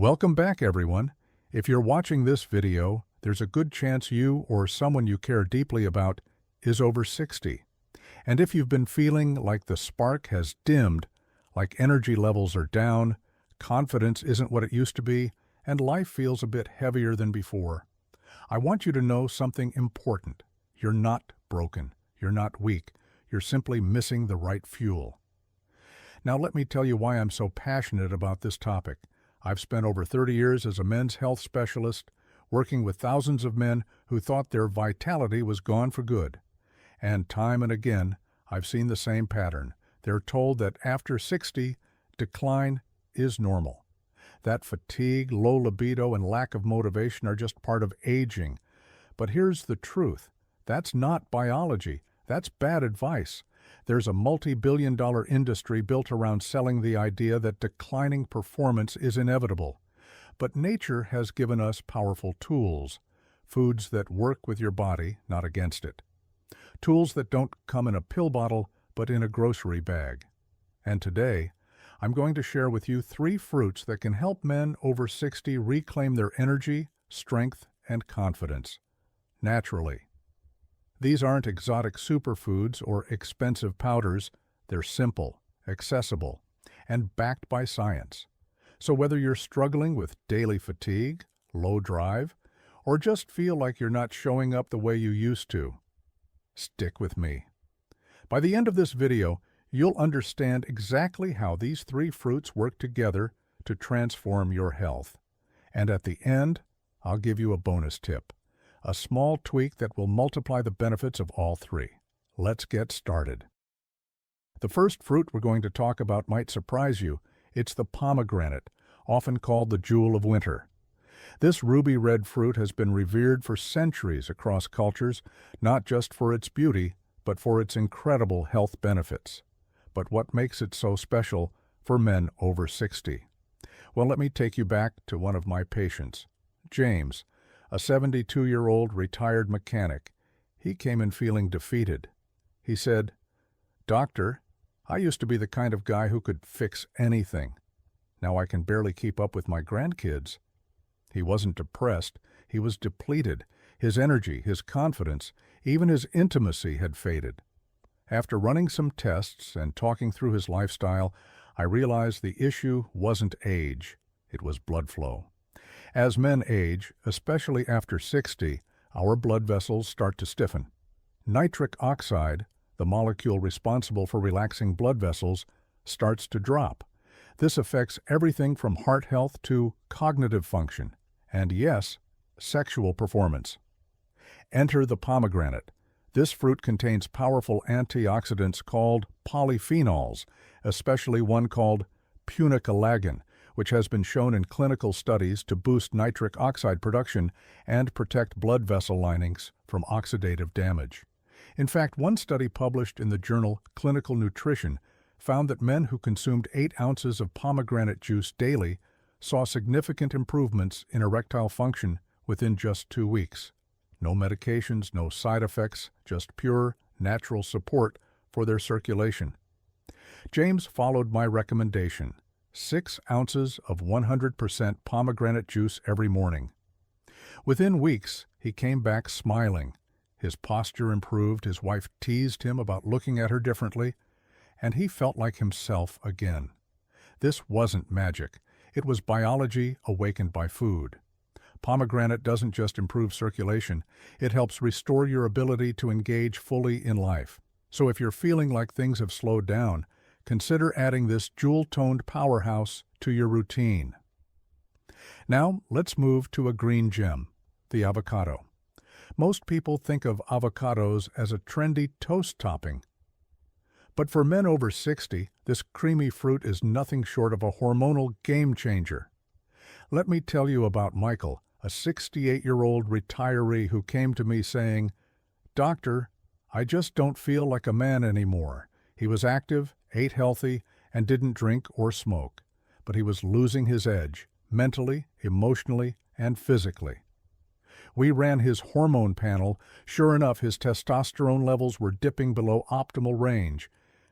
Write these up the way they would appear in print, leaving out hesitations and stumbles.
Welcome back, everyone. If you're watching this video, there's a good chance you or someone you care deeply about is over 60. And if you've been feeling like the spark has dimmed, like energy levels are down, confidence isn't what it used to be, and life feels a bit heavier than before, I want you to know something important. You're not broken. You're not weak. You're simply missing the right fuel. Now let me tell you why I'm so passionate about this topic. I've spent over 30 years as a men's health specialist, working with thousands of men who thought their vitality was gone for good. And time and again, I've seen the same pattern. They're told that after 60, decline is normal. That fatigue, low libido, and lack of motivation are just part of aging. But here's the truth. That's not biology. That's bad advice. There's a multi-billion-dollar industry built around selling the idea that declining performance is inevitable. But nature has given us powerful tools, foods that work with your body, not against it. Tools that don't come in a pill bottle, but in a grocery bag. And today, I'm going to share with you 3 fruits that can help men over 60 reclaim their energy, strength, and confidence, naturally. These aren't exotic superfoods or expensive powders. They're simple, accessible, and backed by science. So whether you're struggling with daily fatigue, low drive, or just feel like you're not showing up the way you used to, stick with me. By the end of this video, you'll understand exactly how these 3 fruits work together to transform your health. And at the end, I'll give you a bonus tip. A small tweak that will multiply the benefits of all 3. Let's get started. The first fruit we're going to talk about might surprise you. It's the pomegranate, often called the jewel of winter. This ruby red fruit has been revered for centuries across cultures, not just for its beauty, but for its incredible health benefits. But what makes it so special for men over 60? Well, let me take you back to one of my patients, James, a 72-year-old retired mechanic. He came in feeling defeated. He said, "Doctor, I used to be the kind of guy who could fix anything. Now I can barely keep up with my grandkids." He wasn't depressed. He was depleted. His energy, his confidence, even his intimacy had faded. After running some tests and talking through his lifestyle, I realized the issue wasn't age. It was blood flow. As men age, especially after 60, our blood vessels start to stiffen. Nitric oxide, the molecule responsible for relaxing blood vessels, starts to drop. This affects everything from heart health to cognitive function, and yes, sexual performance. Enter the pomegranate. This fruit contains powerful antioxidants called polyphenols, especially one called punicalagin, which has been shown in clinical studies to boost nitric oxide production and protect blood vessel linings from oxidative damage. In fact, one study published in the journal Clinical Nutrition found that men who consumed 8 ounces of pomegranate juice daily saw significant improvements in erectile function within just 2 weeks. No medications, no side effects, just pure, natural support for their circulation. James followed my recommendation: 6 ounces of 100% pomegranate juice every morning. Within weeks, he came back smiling. His posture improved, his wife teased him about looking at her differently, and he felt like himself again. This wasn't magic. It was biology awakened by food. Pomegranate doesn't just improve circulation, it helps restore your ability to engage fully in life. So if you're feeling like things have slowed down, consider adding this jewel-toned powerhouse to your routine. Now, let's move to a green gem, the avocado. Most people think of avocados as a trendy toast topping. But for men over 60, this creamy fruit is nothing short of a hormonal game-changer. Let me tell you about Michael, a 68-year-old retiree who came to me saying, "Doctor, I just don't feel like a man anymore." He was active, ate healthy, and didn't drink or smoke, but he was losing his edge, mentally, emotionally, and physically. We ran his hormone panel. Sure enough, his testosterone levels were dipping below optimal range.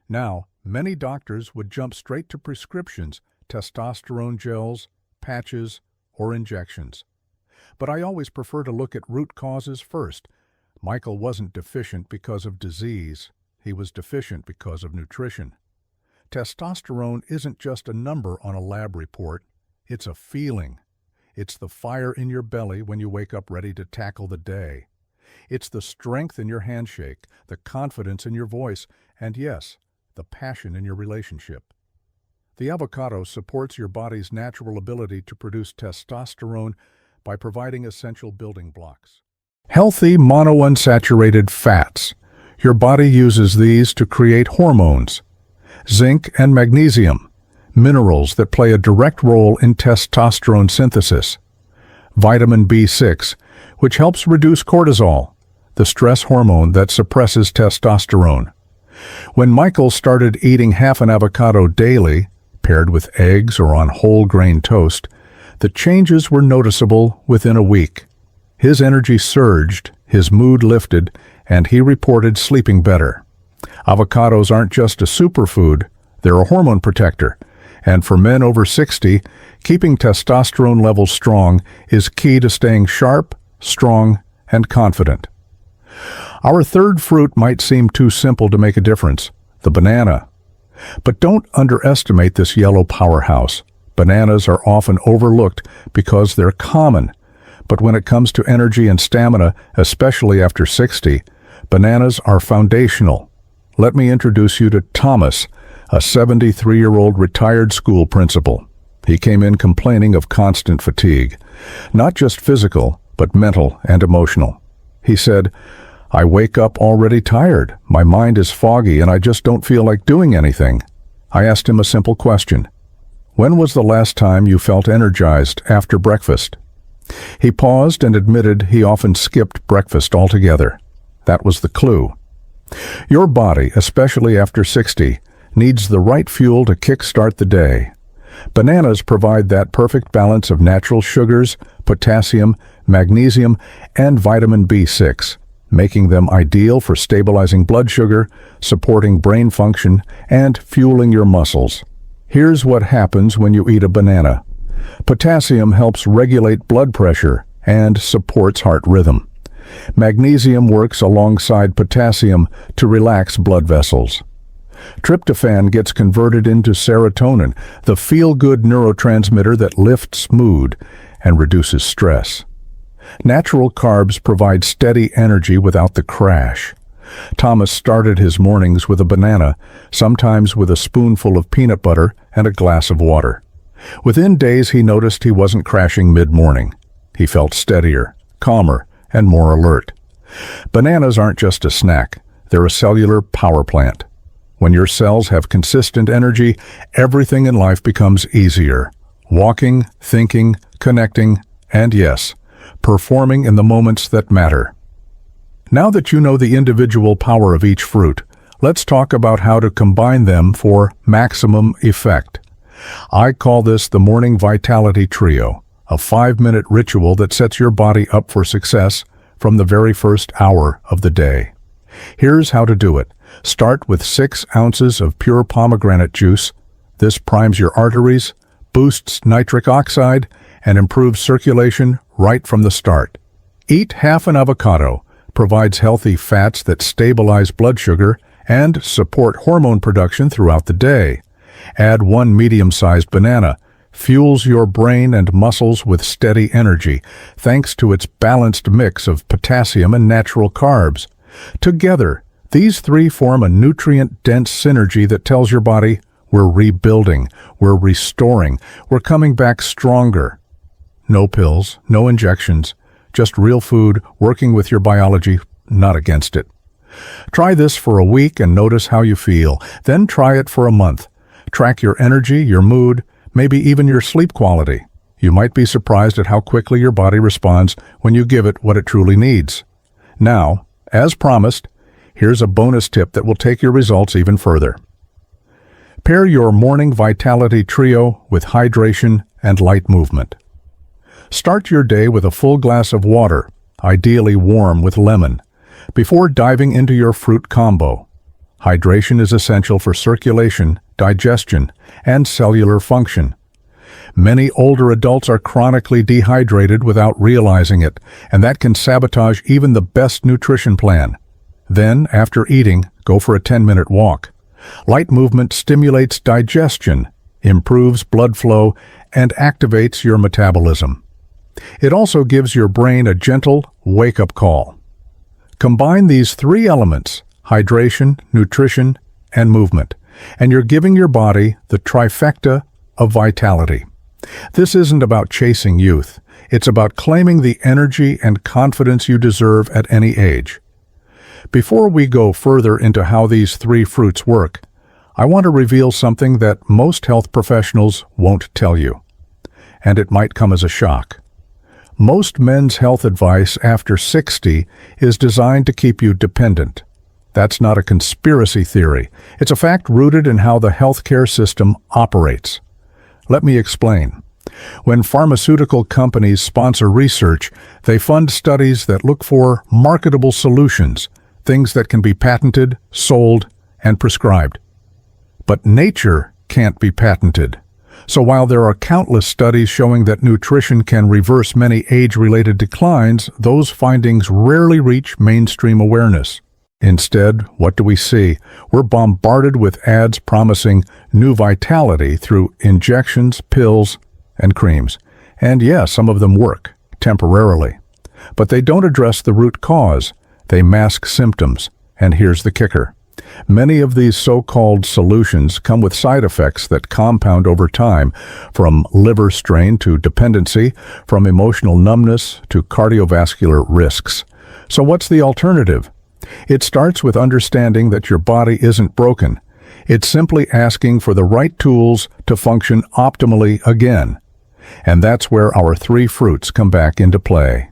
Now, many doctors would jump straight to prescriptions, testosterone gels, patches, or injections. But I always prefer to look at root causes first. Michael wasn't deficient because of disease. He was deficient because of nutrition. Testosterone isn't just a number on a lab report. It's a feeling. It's the fire in your belly when you wake up ready to tackle the day. It's the strength in your handshake, the confidence in your voice, and yes, the passion in your relationship. The avocado supports your body's natural ability to produce testosterone by providing essential building blocks. Healthy monounsaturated fats. Your body uses these to create hormones. Zinc and magnesium, minerals that play a direct role in testosterone synthesis. Vitamin B6, which helps reduce cortisol, the stress hormone that suppresses testosterone. When Michael started eating half an avocado daily, paired with eggs or on whole grain toast, the changes were noticeable within a week. His energy surged, his mood lifted, and he reported sleeping better. Avocados aren't just a superfood, they're a hormone protector. And for men over 60, keeping testosterone levels strong is key to staying sharp, strong, and confident. Our third fruit might seem too simple to make a difference, the banana. But don't underestimate this yellow powerhouse. Bananas are often overlooked because they're common. But when it comes to energy and stamina, especially after 60, bananas are foundational. Let me introduce you to Thomas, a 73-year-old retired school principal. He came in complaining of constant fatigue, not just physical, but mental and emotional. He said, "I wake up already tired, my mind is foggy, and I just don't feel like doing anything." I asked him a simple question. When was the last time you felt energized after breakfast? He paused and admitted he often skipped breakfast altogether. That was the clue. Your body, especially after 60, needs the right fuel to kickstart the day. Bananas provide that perfect balance of natural sugars, potassium, magnesium, and vitamin B6, making them ideal for stabilizing blood sugar, supporting brain function, and fueling your muscles. Here's what happens when you eat a banana. Potassium helps regulate blood pressure and supports heart rhythm. Magnesium works alongside potassium to relax blood vessels. Tryptophan gets converted into serotonin, the feel-good neurotransmitter that lifts mood and reduces stress. Natural carbs provide steady energy without the crash. Thomas started his mornings with a banana, sometimes with a spoonful of peanut butter and a glass of water. Within days, he noticed he wasn't crashing mid-morning. He felt steadier, calmer, and more alert. Bananas aren't just a snack. They're a cellular power plant. When your cells have consistent energy, everything in life becomes easier. Walking, thinking, connecting, and yes, performing in the moments that matter. Now that you know the individual power of each fruit, let's talk about how to combine them for maximum effect. I call this the Morning Vitality Trio, a 5-minute ritual that sets your body up for success from the very first hour of the day. Here's how to do it. Start with 6 ounces of pure pomegranate juice. This primes your arteries, boosts nitric oxide, and improves circulation right from the start. Eat half an avocado, provides healthy fats that stabilize blood sugar and support hormone production throughout the day. Add 1 medium-sized banana, fuels your brain and muscles with steady energy, thanks to its balanced mix of potassium and natural carbs. Together, these 3 form a nutrient-dense synergy that tells your body, we're rebuilding, we're restoring, we're coming back stronger. No pills, no injections, just real food working with your biology, not against it. Try this for a week and notice how you feel. Then try it for a month. Track your energy, your mood, maybe even your sleep quality. You might be surprised at how quickly your body responds when you give it what it truly needs. Now, as promised, here's a bonus tip that will take your results even further. Pair your Morning Vitality Trio with hydration and light movement. Start your day with a full glass of water, ideally warm with lemon, before diving into your fruit combo. Hydration is essential for circulation, digestion, and cellular function. Many older adults are chronically dehydrated without realizing it, and that can sabotage even the best nutrition plan. Then, after eating, go for a 10-minute walk. Light movement stimulates digestion, improves blood flow, and activates your metabolism. It also gives your brain a gentle wake-up call. Combine these three elements, hydration, nutrition, and movement, and you're giving your body the trifecta of vitality. This isn't about chasing youth. It's about claiming the energy and confidence you deserve at any age. Before we go further into how these three fruits work, I want to reveal something that most health professionals won't tell you, and it might come as a shock. Most men's health advice after 60 is designed to keep you dependent. That's not a conspiracy theory. It's a fact rooted in how the healthcare system operates. Let me explain. When pharmaceutical companies sponsor research, they fund studies that look for marketable solutions, things that can be patented, sold, and prescribed. But nature can't be patented. So while there are countless studies showing that nutrition can reverse many age-related declines, those findings rarely reach mainstream awareness. Instead, what do we see? We're bombarded with ads promising new vitality through injections, pills, and creams. And yes, some of them work, temporarily. But they don't address the root cause. They mask symptoms. And here's the kicker. Many of these so-called solutions come with side effects that compound over time, from liver strain to dependency, from emotional numbness to cardiovascular risks. So what's the alternative? It starts with understanding that your body isn't broken. It's simply asking for the right tools to function optimally again. And that's where our three fruits come back into play.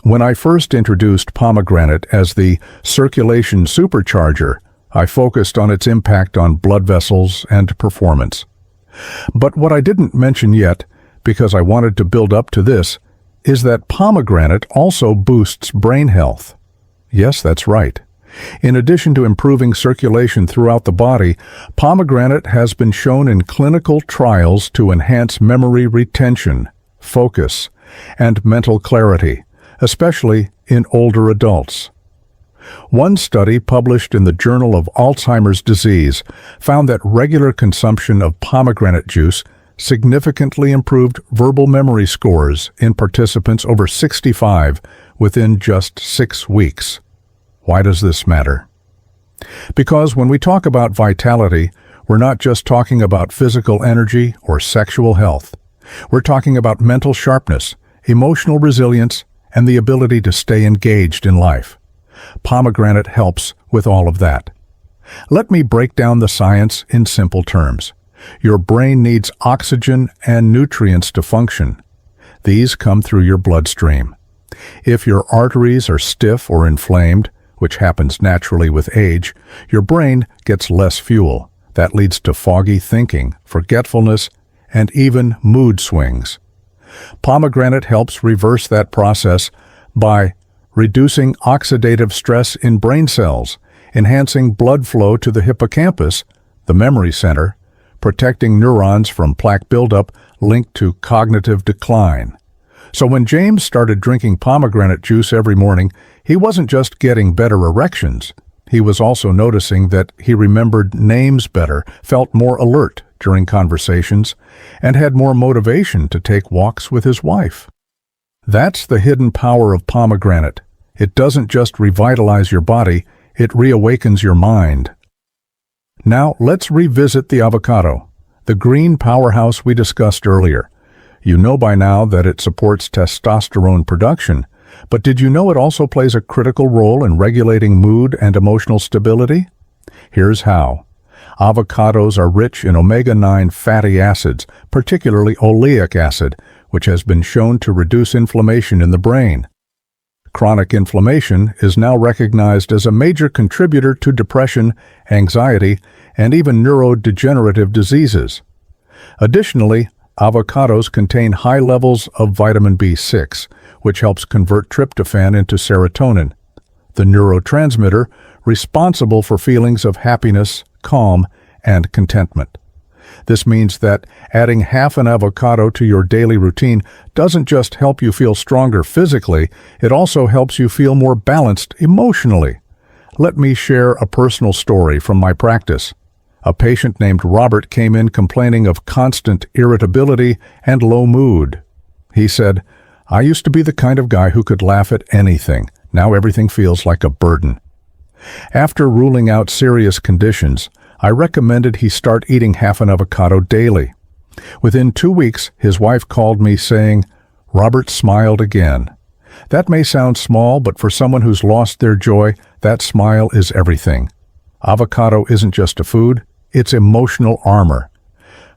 When I first introduced pomegranate as the circulation supercharger, I focused on its impact on blood vessels and performance. But what I didn't mention yet, because I wanted to build up to this, is that pomegranate also boosts brain health. Yes, that's right. In addition to improving circulation throughout the body, pomegranate has been shown in clinical trials to enhance memory retention, focus, and mental clarity, especially in older adults. One study published in the Journal of Alzheimer's Disease found that regular consumption of pomegranate juice significantly improved verbal memory scores in participants over 65 within just 6 weeks. Why does this matter? Because when we talk about vitality, we're not just talking about physical energy or sexual health. We're talking about mental sharpness, emotional resilience, and the ability to stay engaged in life. Pomegranate helps with all of that. Let me break down the science in simple terms. Your brain needs oxygen and nutrients to function. These come through your bloodstream. If your arteries are stiff or inflamed, which happens naturally with age, your brain gets less fuel. That leads to foggy thinking, forgetfulness, and even mood swings. Pomegranate helps reverse that process by reducing oxidative stress in brain cells, enhancing blood flow to the hippocampus, the memory center, protecting neurons from plaque buildup linked to cognitive decline. So when James started drinking pomegranate juice every morning, he wasn't just getting better erections. He was also noticing that he remembered names better, felt more alert during conversations, and had more motivation to take walks with his wife. That's the hidden power of pomegranate. It doesn't just revitalize your body, it reawakens your mind. Now let's revisit the avocado, the green powerhouse we discussed earlier. You know by now that it supports testosterone production, but did you know it also plays a critical role in regulating mood and emotional stability? Here's how. Avocados are rich in omega-9 fatty acids, particularly oleic acid, which has been shown to reduce inflammation in the brain. Chronic inflammation is now recognized as a major contributor to depression, anxiety, and even neurodegenerative diseases. Additionally, avocados contain high levels of vitamin B6, which helps convert tryptophan into serotonin, the neurotransmitter responsible for feelings of happiness, calm, and contentment. This means that adding half an avocado to your daily routine doesn't just help you feel stronger physically, it also helps you feel more balanced emotionally. Let me share a personal story from my practice. A patient named Robert came in complaining of constant irritability and low mood. He said, "I used to be the kind of guy who could laugh at anything. Now everything feels like a burden." After ruling out serious conditions, I recommended he start eating half an avocado daily. Within 2 weeks, his wife called me saying, "Robert smiled again." That may sound small, but for someone who's lost their joy, that smile is everything. Avocado isn't just a food, it's emotional armor.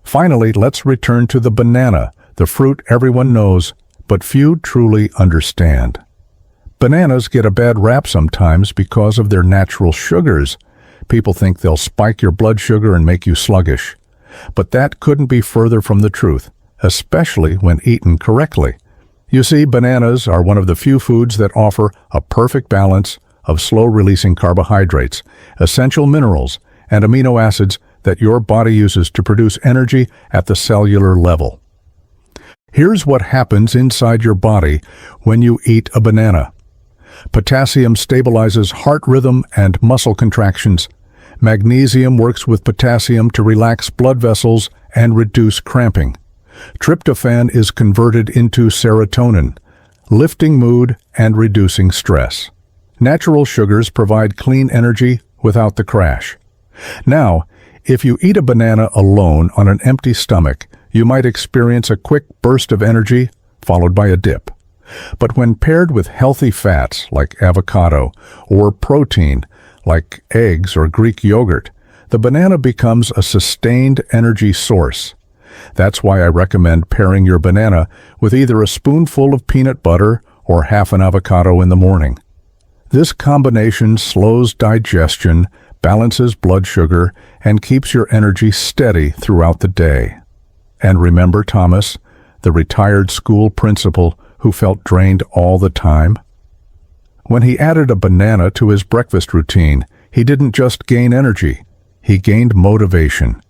Finally, let's return to the banana, the fruit everyone knows, but few truly understand. Bananas get a bad rap sometimes because of their natural sugars. People think they'll spike your blood sugar and make you sluggish. But that couldn't be further from the truth, especially when eaten correctly. You see, bananas are one of the few foods that offer a perfect balance of slow-releasing carbohydrates, essential minerals, and amino acids that your body uses to produce energy at the cellular level. Here's what happens inside your body when you eat a banana. Potassium stabilizes heart rhythm and muscle contractions. Magnesium works with potassium to relax blood vessels and reduce cramping. Tryptophan is converted into serotonin, lifting mood and reducing stress. Natural sugars provide clean energy without the crash. Now, if you eat a banana alone on an empty stomach, you might experience a quick burst of energy followed by a dip. But when paired with healthy fats like avocado or protein like eggs or Greek yogurt, the banana becomes a sustained energy source. That's why I recommend pairing your banana with either a spoonful of peanut butter or half an avocado in the morning. This combination slows digestion, balances blood sugar, and keeps your energy steady throughout the day. And remember Thomas, the retired school principal who felt drained all the time? When he added a banana to his breakfast routine, he didn't just gain energy, he gained motivation.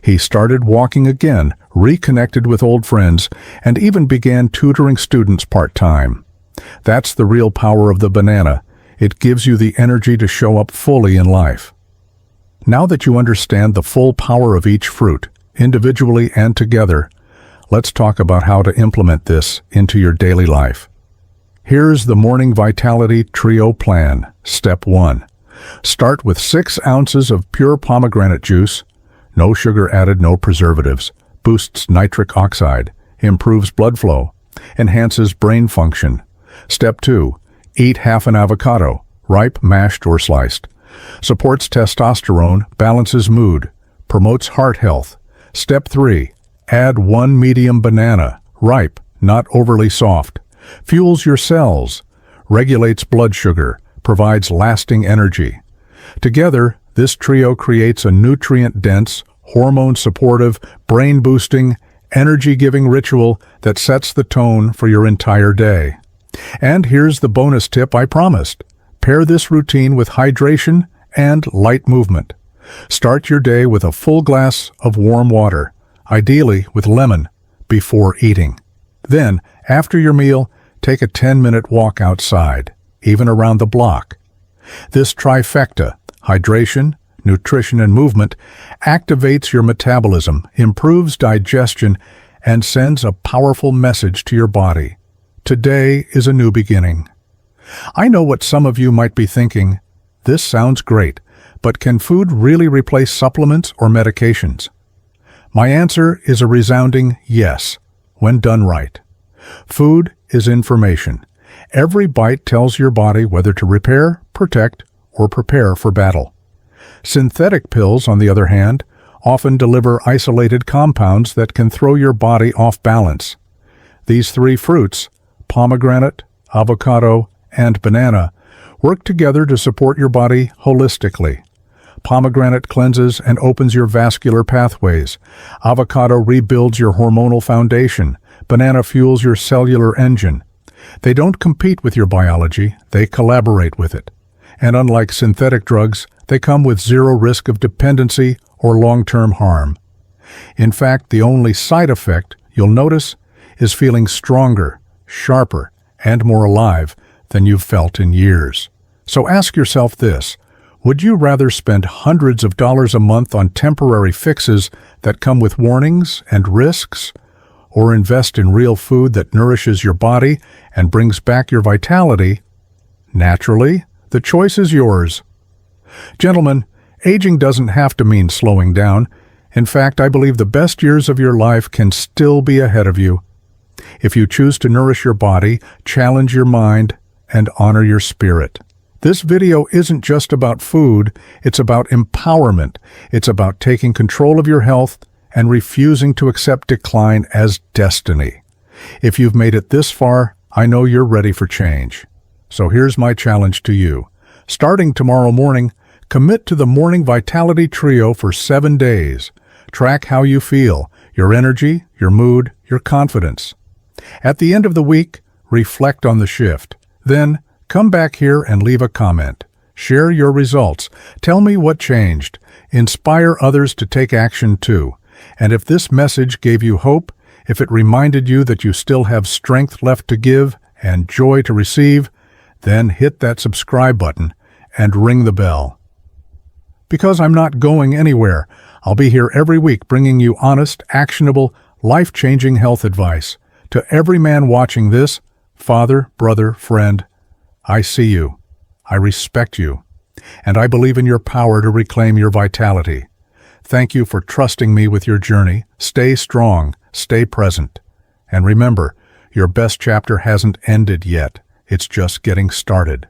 He started walking again, reconnected with old friends, and even began tutoring students part-time. That's the real power of the banana. It gives you the energy to show up fully in life. Now that you understand the full power of each fruit, individually and together, let's talk about how to implement this into your daily life. Here's the Morning Vitality Trio Plan. Step 1. Start with 6 ounces of pure pomegranate juice. No sugar added, no preservatives. Boosts nitric oxide, improves blood flow, enhances brain function. Step 2. Eat half an avocado, ripe, mashed, or sliced. Supports testosterone, balances mood, promotes heart health. Step 3. Add 1 medium banana, ripe, not overly soft. Fuels your cells, regulates blood sugar, provides lasting energy. Together, this trio creates a nutrient-dense, hormone-supportive, brain-boosting, energy-giving ritual that sets the tone for your entire day. And here's the bonus tip I promised. Pair this routine with hydration and light movement. Start your day with a full glass of warm water, ideally with lemon, before eating. Then, after your meal, take a 10-minute walk outside, even around the block. This trifecta, hydration, nutrition, and movement, activates your metabolism, improves digestion, and sends a powerful message to your body. Today is a new beginning. I know what some of you might be thinking. This sounds great, but can food really replace supplements or medications? My answer is a resounding yes, when done right. Food is information. Every bite tells your body whether to repair, protect, or prepare for battle. Synthetic pills, on the other hand, often deliver isolated compounds that can throw your body off balance. These 3 fruits, pomegranate, avocado, and banana, work together to support your body holistically. Pomegranate cleanses and opens your vascular pathways. Avocado rebuilds your hormonal foundation. Banana fuels your cellular engine. They don't compete with your biology, they collaborate with it. And unlike synthetic drugs, they come with 0 risk of dependency or long-term harm. In fact, the only side effect you'll notice is feeling stronger, sharper, and more alive than you've felt in years. So ask yourself this: would you rather spend hundreds of dollars a month on temporary fixes that come with warnings and risks, or invest in real food that nourishes your body and brings back your vitality? Naturally, the choice is yours. Gentlemen, aging doesn't have to mean slowing down. In fact, I believe the best years of your life can still be ahead of you. If you choose to nourish your body, challenge your mind, and honor your spirit. This video isn't just about food, it's about empowerment. It's about taking control of your health and refusing to accept decline as destiny. If you've made it this far, I know you're ready for change. So here's my challenge to you. Starting tomorrow morning, commit to the Morning Vitality Trio for 7 days. Track how you feel, your energy, your mood, your confidence. At the end of the week, reflect on the shift. Then, come back here and leave a comment. Share your results. Tell me what changed. Inspire others to take action too. And if this message gave you hope, if it reminded you that you still have strength left to give and joy to receive, then hit that subscribe button and ring the bell. Because I'm not going anywhere, I'll be here every week bringing you honest, actionable, life-changing health advice. To every man watching this, father, brother, friend, I see you, I respect you, and I believe in your power to reclaim your vitality. Thank you for trusting me with your journey. Stay strong, stay present, and remember, your best chapter hasn't ended yet. It's just getting started.